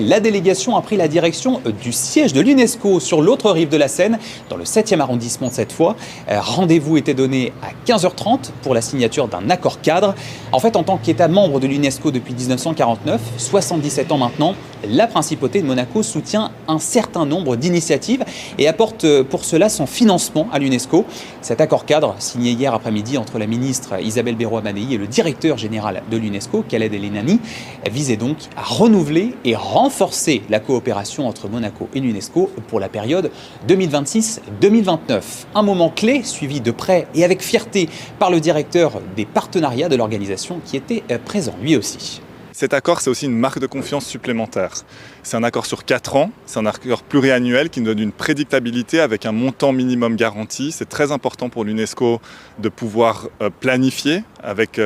La délégation a pris la direction du siège de l'UNESCO sur l'autre rive de la Seine, dans le 7e arrondissement cette fois. Rendez-vous était donné à 15h30 pour la signature d'un accord cadre. En fait, en tant qu'État membre de l'UNESCO depuis 1949, 77 ans maintenant, la Principauté de Monaco soutient un certain nombre d'initiatives et apporte pour cela son financement à l'UNESCO. Cet accord cadre, signé hier après-midi entre la ministre Isabelle Berroa-Manei et le directeur général de l'UNESCO, Khaled El Enani, visait donc à renouveler et renforcer la coopération entre Monaco et l'UNESCO pour la période 2026-2029. Un moment clé suivi de près et avec fierté par le directeur des partenariats de l'organisation qui était présent lui aussi. Cet accord, c'est aussi une marque de confiance supplémentaire. C'est un accord sur 4 ans, c'est un accord pluriannuel qui nous donne une prédictabilité avec un montant minimum garanti. C'est très important pour l'UNESCO de pouvoir planifier avec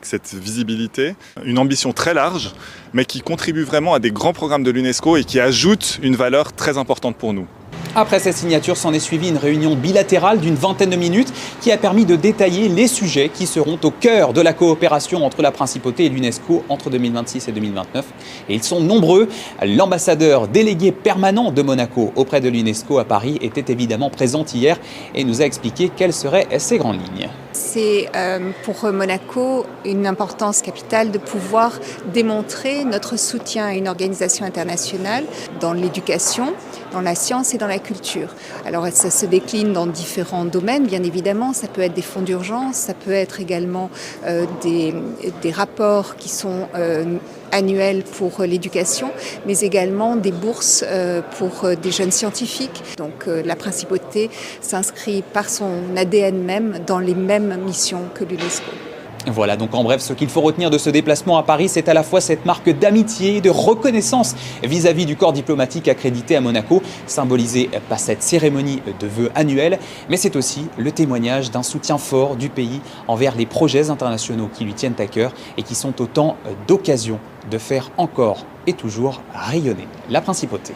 cette visibilité. Une ambition très large, mais qui contribue vraiment à des grands programmes de l'UNESCO et qui ajoute une valeur très importante pour nous. Après cette signature, s'en est suivie une réunion bilatérale d'une vingtaine de minutes qui a permis de détailler les sujets qui seront au cœur de la coopération entre la Principauté et l'UNESCO entre 2026 et 2029. Et ils sont nombreux. L'ambassadeur délégué permanent de Monaco auprès de l'UNESCO à Paris était évidemment présent hier et nous a expliqué quelles seraient ses grandes lignes. C'est pour Monaco une importance capitale de pouvoir démontrer notre soutien à une organisation internationale dans l'éducation, dans la science et dans la culture. Alors ça se décline dans différents domaines, bien évidemment. Ça peut être des fonds d'urgence, ça peut être également des rapports qui sont annuels pour l'éducation, mais également des bourses pour des jeunes scientifiques. Donc la Principauté s'inscrit par son ADN même dans les mêmes missions que l'UNESCO. Voilà, donc en bref, ce qu'il faut retenir de ce déplacement à Paris, c'est à la fois cette marque d'amitié et de reconnaissance vis-à-vis du corps diplomatique accrédité à Monaco, symbolisé par cette cérémonie de vœux annuelle, mais c'est aussi le témoignage d'un soutien fort du pays envers les projets internationaux qui lui tiennent à cœur et qui sont autant d'occasions de faire encore et toujours rayonner la Principauté.